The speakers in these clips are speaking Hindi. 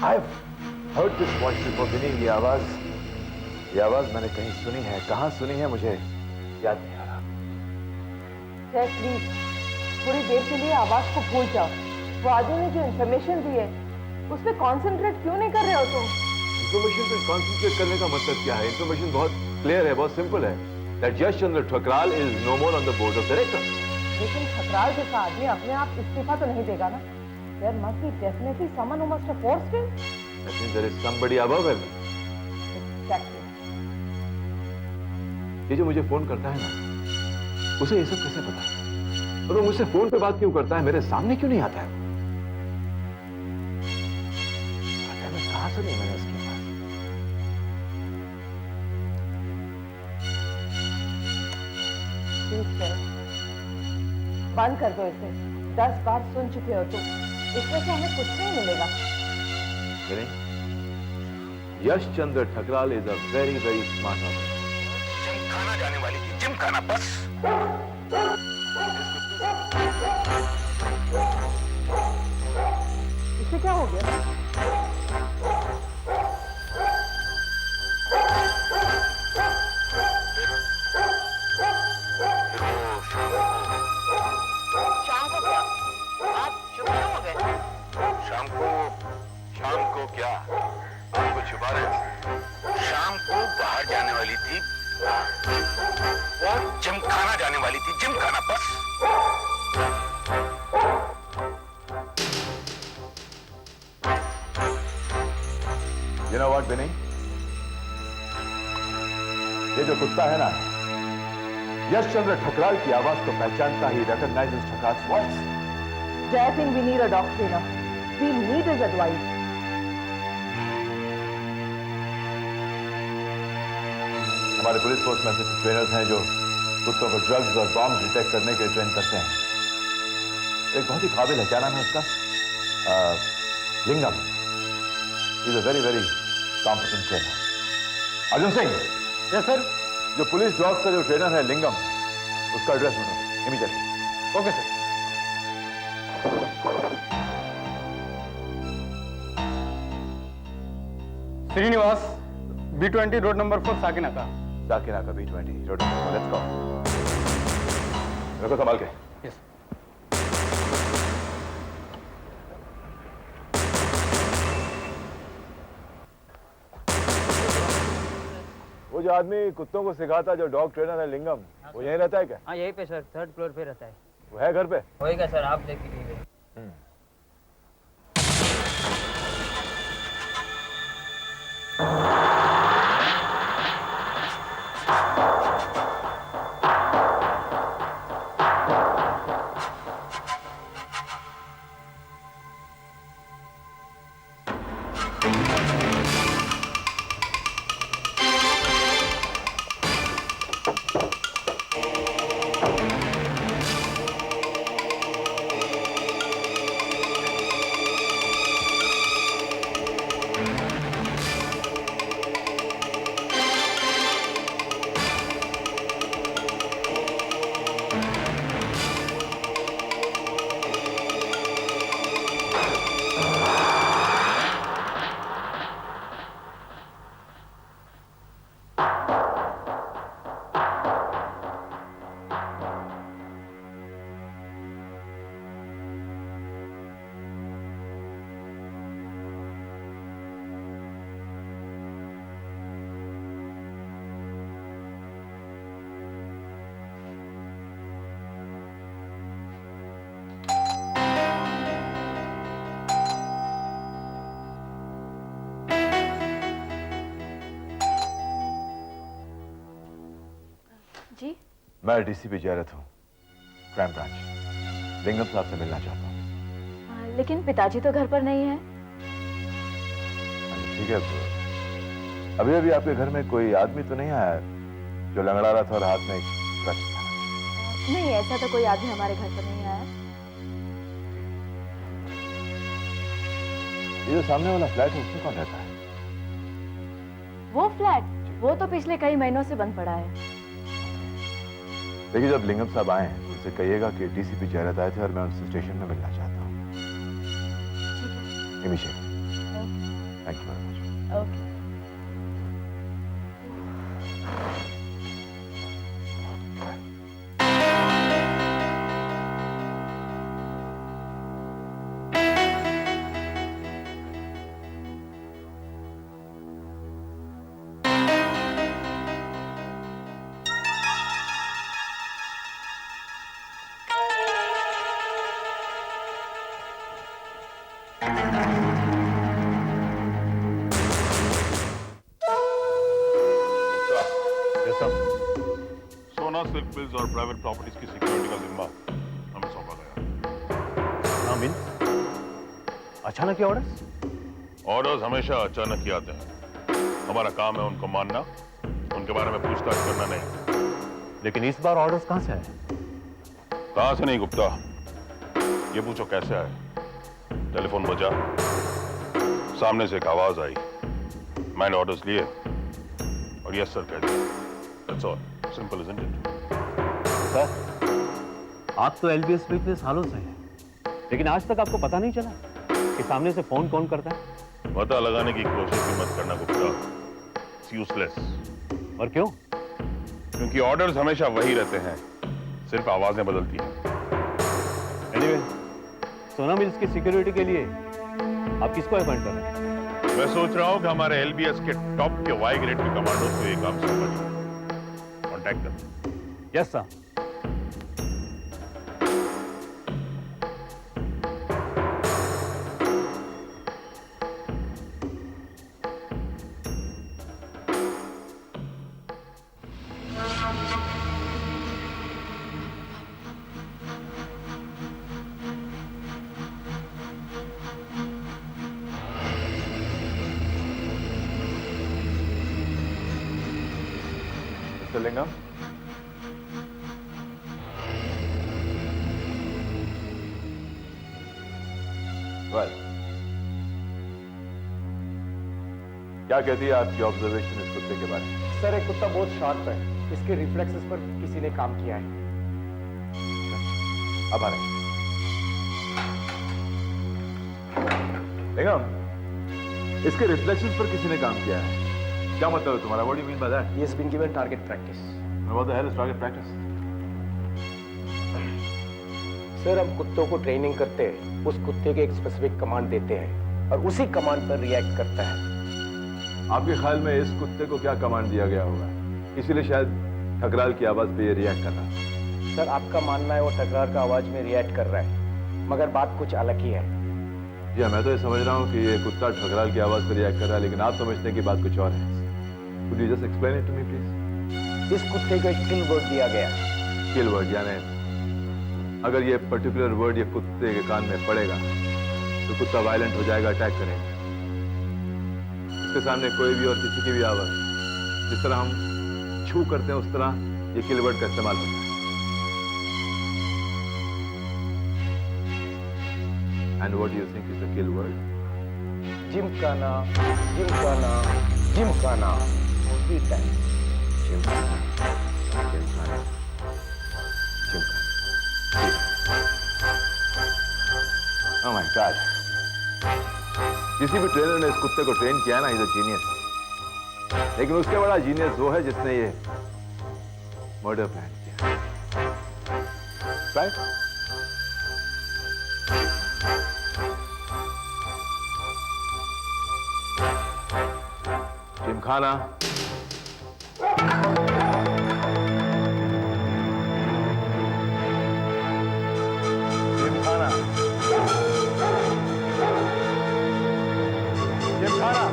I've heard this voice before, Vinny. ये आवाज मैंने कहीं सुनी है. कहाँ सुनी है मुझे याद नहीं आ रहा. सर प्लीज थोड़ी देर के लिए आवाज को भूल जाओ. वो आदमी ने जो इन्फॉर्मेशन दी है उस पर कॉन्सेंट्रेट क्यों नहीं कर रहे हो तुम? इन्फॉर्मेशन पे कॉन्सेंट्रेट करने का मतलब क्या है? इन्फॉर्मेशन बहुत क्लियर है, बहुत सिंपल है. That Yash Chandra Thakral is no more on the board of directors. लेकिन ठकराल जैसा आदमी अपने आप इस्तीफा तो नहीं देगा ना. There must be definitely someone who must have forced him. I think there is somebody above him. Exactly. ये जो मुझे फोन करता है ना, उसे ये सब कैसे पता है? और वो मुझसे फोन पे बात क्यों करता है? मेरे सामने क्यों नहीं आता है? मैं कहाँ सुनी मैंने उसकी बात? ठीक है, बंद कर दो इसे. 10 बार सुन चुके हो तुम. इसमें से हमें कुछ नहीं मिलेगा. Yash Chandra Thakral is a very very smart officer. Gymkhana जाने वाली थी, जिमखाना बस. इसे क्या हो गया? शाम को क्या? आप शुभ हो गए? शाम को क्या? आपको छुपा रहे? शाम को बाहर जाने वाली थी, वो जिमखाना जाने वाली थी, जिमखाना बस. You know what, Vinny? ये जो कुत्ता है ना, यश चंद्र ठकराल की आवाज को पहचानता ही recognizes Thakral's voice. I think we need a doctor now. We need his advice. हमारे पुलिस फोर्स में ऐसे ट्रेनर्स हैं जो कुत्तों को ड्रग्स और बॉम्ब डिटेक्ट करने के लिए ट्रेन करते हैं. एक बहुत ही काबिल है, क्या नाम है उसका? Lingam. He's a very very competent trainer. Arjun Singh. Yes sir. जो पुलिस डॉग का जो ट्रेनर है लिंगम, उसका एड्रेस ढूंढो immediately. Okay sir. Srinivas, B20 road number 4 Sakinaka. Sakinaka B20 road number 4. Let's go. रखो संभाल के. यस. वो जो आदमी कुत्तों को सिखाता, जो डॉग ट्रेनर है लिंगम, वो यहीं रहता है क्या? हाँ यहीं पे सर, 3rd फ्लोर पे रहता है. वो है घर पे? होएगा सर, आप देख लीजिए. जी? मैं डीसीपी जयरथ हूँ, क्राइम ब्रांच. लिंगम साहब से मिलना चाहता हूँ. लेकिन पिताजी तो घर पर नहीं है. ठीक है. अभी अभी आपके घर में कोई आदमी तो नहीं आया जो लंगड़ा रहा था और हाथ में एक ड्रग्स था? नहीं, ऐसा तो कोई आदमी हमारे घर पर नहीं आया. ये जो सामने वाला फ्लैट है, उसमें कौन रहता है? वो फ्लैट, वो तो पिछले कई महीनों से बंद पड़ा है. देखिए, जब लिंगम साहब आए हैं, उनसे कहिएगा कि डीसीपी जयरथ आए थे और मैं उनसे स्टेशन में मिलना चाहता हूँ. ठीक है. Immediately. Thank you very much. Okay. सोना सिल्क मिल्स और प्राइवेट प्रॉपर्टीज की सिक्योरिटी का जिम्मा हमें सौंपा गया। मीन अचानक ये ऑर्डर्स? ऑर्डर्स हमेशा अचानक ही आते हैं। हमारा काम है उनको मानना, उनके बारे में पूछताछ करना नहीं। लेकिन इस बार ऑर्डर्स कहां से आए? कहां से नहीं गुप्ता, ये पूछो कैसे आए। टेलीफोन बजा, सामने से एक आवाज आई, मैंने ऑर्डर्स लिए और यस सर कह दिया। That's all, simple isn't it? Sir, आप तो एलबीएस में सालों से हैं, लेकिन आज तक आपको पता नहीं चला कि सामने से फोन कौन करता है? पता लगाने की कोशिश भी मत करना गुप्ता, यूजलेस। और क्यों? क्योंकि ऑर्डर्स हमेशा वही रहते हैं, सिर्फ आवाजें बदलती हैं। एनीवे, सोना मिल्स की सिक्योरिटी के लिए आप किसको अपॉइंट कर रहे हैं? मैं सोच रहा हूं कि हमारे एलबीएस के टॉप के वाई ग्रेड के कमांडोज को ये काम सौंपा जाए। कॉन्टैक्ट कर। Yes sir. मिस्टर लिंगम, क्या कहती है आपकी ऑब्जर्वेशन इस कुत्ते के बारे में? सर, एक कुत्ता बहुत शार्प है, इसके रिफ्लेक्सेस पर किसी ने काम किया है। अब आ रहे हैं। लिंगम, इसके रिफ्लेक्शंस पर किसी ने काम किया है, क्या मतलब है तुम्हारा? What do you mean by that? He has been given target practice. What the hell is target practice? Sir, हम कुत्तों को ट्रेनिंग करते हैं, उस कुत्ते के एक स्पेसिफिक कमांड देते हैं और उसी कमांड पर रिएक्ट करता है। आपके ख्याल में इस कुत्ते को क्या कमांड दिया गया होगा, इसीलिए शायद ठकराल की आवाज पे ये रिएक्ट कर रहा है? सर, आपका मानना है वो टकरार का आवाज में रिएक्ट कर रहा है, मगर बात कुछ अलग ही है। जी हाँ, मैं तो ये समझ रहा हूँ कि ये कुत्ता ठकराल की आवाज पर रिएक्ट कर रहा है, लेकिन आप समझते हैं कि बात कुछ और है। Could you just explain it to me, please? इस कुत्ते को एक किल वर्ड दिया गया। किल वर्ड यानी अगर ये पर्टिकुलर वर्ड ये कुत्ते के कान में पड़ेगा तो कुत्ता वायलेंट हो जाएगा, अटैक करेगा। इसके सामने कोई भी और किसी की भी आवाज जिस तरह हम छू करते हैं उस तरह ये किल वर्ड का इस्तेमाल होता है। And what do you think is the kill word? जिमकाना, जिमकाना, जिमकाना। ठीक है। Gymkhana, Gymkhana, Gymkhana. Oh my God! किसी भी ट्रेनर ने इस कुत्ते को ट्रेन किया ना, इज अ जीनियस। लेकिन उसके बड़ा जीनियस वो है जिसने ये मर्डर प्लान किया। Right? Gymkhana, Gymkhana, Gymkhana.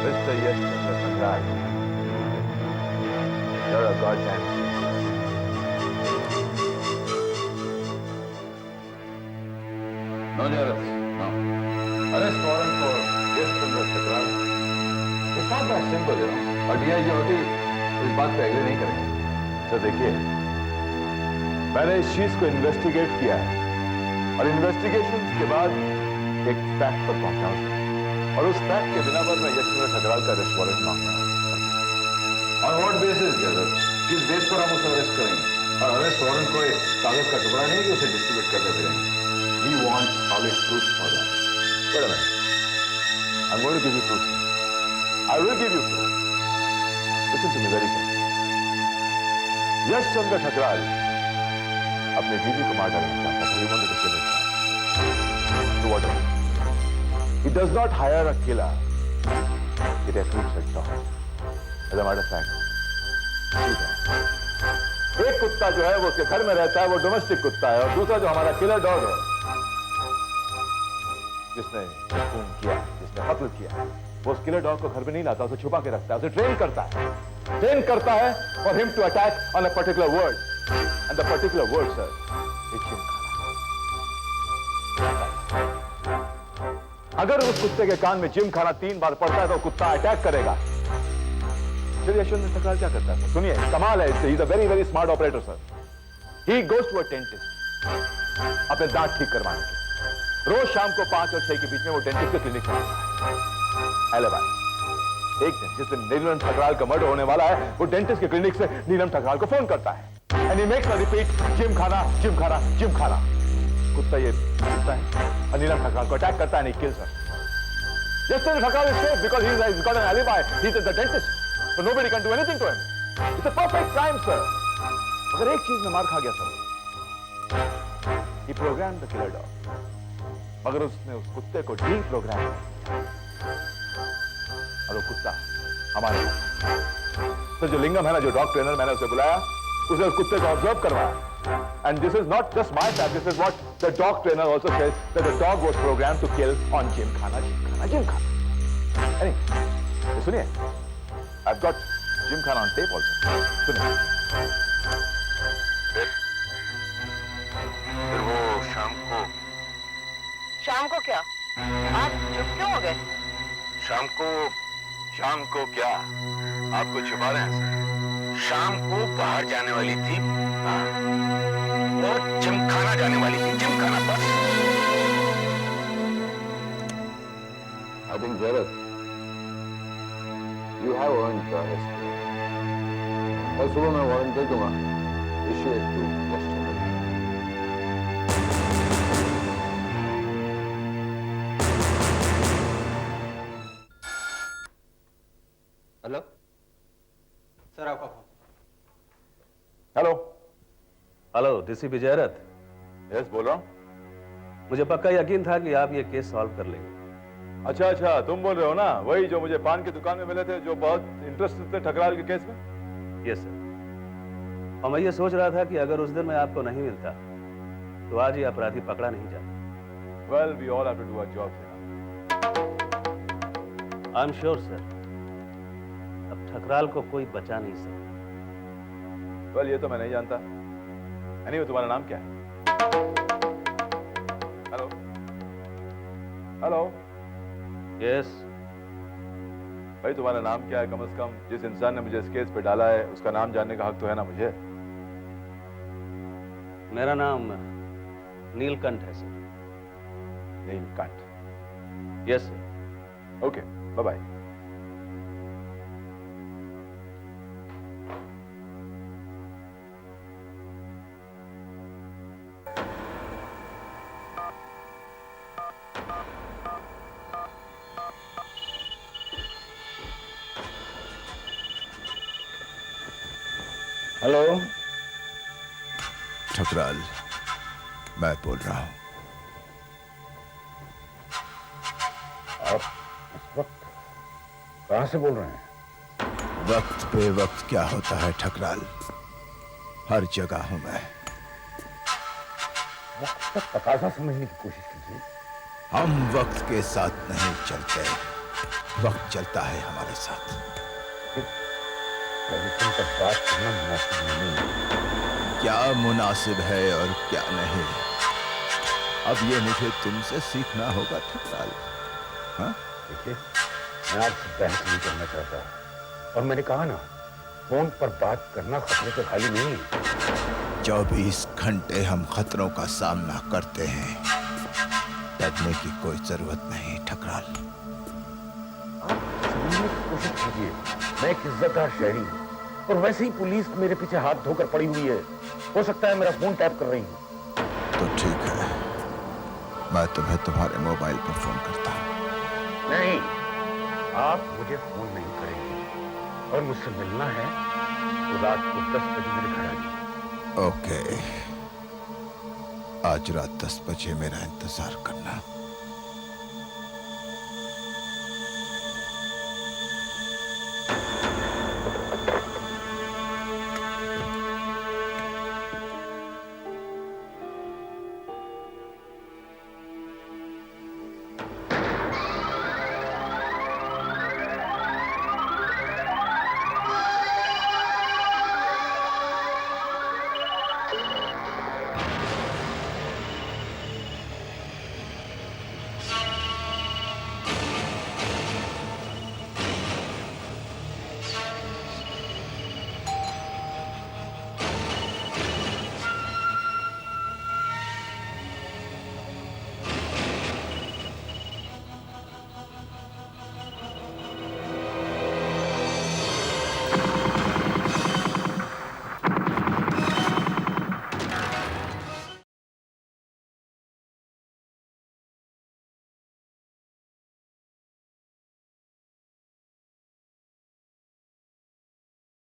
Mr. Yash Chandra Sangrai, you're a goddamn no arrest. No. Arrest warrant for Yash Chandra Sangrai. It's not that simple, you know. और DIG होती इस बात पे एग्री नहीं करेंगे। तो देखिए, मैंने इस चीज को इन्वेस्टिगेट किया है और इन्वेस्टिगेशन के बाद एक फैक्ट पर पहुंचा हूं और उस फैक्ट के बिना पर मैं यश चंद्र ठकराल का अरेस्ट वारंट मांग रहा हूं। ऑन व्हाट बेसिस जजत? किस बेस पर हम उसे अरेस्ट करेंगे? और अरेस्ट वारंट कोई कागज का टुकड़ा नहीं कि उसे डिस्ट्रीब्यूट करते फिरेंगे. We want solid proof for that. Wait a minute. I'm going to give you proof. I will give you proof. Listen to me very carefully. यश चंद्र ठकराल अपने बीवी को मार डालना चाहता था. He wanted to kill his wife. So what does he? He does not hire a killer. He recruits a dog. As a matter of fact, एक कुत्ता जो है वो उसके घर में रहता है, वो डोमेस्टिक कुत्ता है, और दूसरा जो हमारा किलर डॉग है, जिसने खून किया, जिसने कत्ल किया, वो उस किलर डॉग को घर में नहीं लाता, उसे छुपा के रखता है, उसे ट्रेन करता है for him to attack on a particular word, and the particular word sir is gymkhana. अगर उस कुत्ते के कान में जिमखाना 3 बार पड़ता है तो कुत्ता अटैक करेगा. फिर यशवंत ठकराल क्या करता है? सुनिए, कमाल है इससे. He is a very very smart operator sir. He goes to a dentist अपने दांत ठीक करवाने के. रोज शाम को 5 और 6 के बीच में वो डेंटिस्ट के क्लिनिक में आता है. एलिबाई. एक दिन जिस दिन नीलम ठकराल का मर्डर होने वाला है, वो डेंटिस्ट के क्लिनिक से नीलम ठकराल को फोन करता है. And he makes a repeat, Gymkhana Gymkhana Gymkhana. कुत्ता ये सुनता है और नीलम ठकराल को अटैक करता है and he kills her. Yashwant Thakral is safe because he's got an alibi. He's at the dentist. So nobody can do anything to him. It's a perfect crime, sir. मगर एक चीज में मार खा गया sir. He programmed the killer dog. मगर उसने उस कुत्ते को डीप्रोग्राम किया. और वो कुत्ता हमारे तो जो लिंगम है ना, जो डॉग ट्रेनर, मैंने उसे बुलाया, उसे उस कुत्ते को ऑब्जर्व करवाया. And this is not just my fact. This is what the dog trainer also says, that the dog was programmed to kill on Gymkhana, Gymkhana, Gymkhana. Anyway, सुनिए, I've got Gymkhana on tape also. सुनिए. फिर वो शाम को क्या? आप चुप क्यों हो गए? शाम को क्या? आपको छुपा रहे हैं सर. शाम को बाहर जाने वाली थी. हाँ, वो जिमखाना जाने वाली थी. जिमखाना बस. I think Jared, you have earned the arrest. कल सुबह मैं वारंट दे दूंगा. Issue it to Western. Hello sir, आपका phone. Hello. Hello, DCP Jayrath. Yes, बोल रहा हूँ. मुझे पक्का यकीन था कि आप ये केस सॉल्व कर लेंगे. अच्छा, तुम बोल रहे हो ना, वही जो मुझे पान की दुकान में मिले थे, जो बहुत इंटरेस्टेड थे ठकराल के केस में. Yes sir. और मैं ये सोच रहा था कि अगर उस दिन मैं आपको नहीं मिलता तो आज ये अपराधी पकड़ा नहीं जाता. Well, we all have to do our job. I am sure sir, अब ठकराल को कोई बचा नहीं सकता. वेल, ये तो मैं नहीं जानता. एनीवे, तुम्हारा नाम क्या है? हेलो. हेलो. यस. भाई, तुम्हारा नाम क्या है? कम से कम जिस इंसान ने मुझे इस केस पे डाला है, उसका नाम जानने का हक तो है ना मुझे. मेरा नाम नीलकंठ है sir. Neelkanth. Yes sir. Okay, bye bye. Hello. Thakral, मैं बोल रहा हूं. आप इस वक्त कहां से बोल रहे हैं? वक्त पे वक्त क्या होता है ठकराल? हर जगह हूं मैं. वक्त का तकाजा समझने की कोशिश कीजिए. हम वक्त के साथ नहीं चलते, वक्त चलता है हमारे साथ. टेलीफोन पर बात करना मुनासिब नहीं है. क्या मुनासिब है और क्या नहीं, अब ये मुझे तुमसे सीखना होगा ठकराल. हाँ, देखिए, मैं आपसे बहस नहीं करना चाहता, और मैंने कहा ना, फोन पर बात करना खतरे से खाली नहीं है. 24 घंटे हम खतरों का सामना करते हैं. डरने की कोई जरूरत नहीं ठकराल. आप समझने की कोशिश कीजिए. मैं एक इज्जतदार शहरी हूं. और वैसे ही पुलिस मेरे पीछे हाथ धोकर पड़ी हुई है। हो सकता है मेरा फोन टैप कर रही हो। तो ठीक है, मैं तुम्हें तुम्हारे मोबाइल पर फोन करता हूं। नहीं, आप मुझे फोन नहीं करेंगे और मुझसे मिलना है तो रात को 10 बजे मेरे घर आइए। ओके, आज रात 10 बजे मेरा इंतजार करना।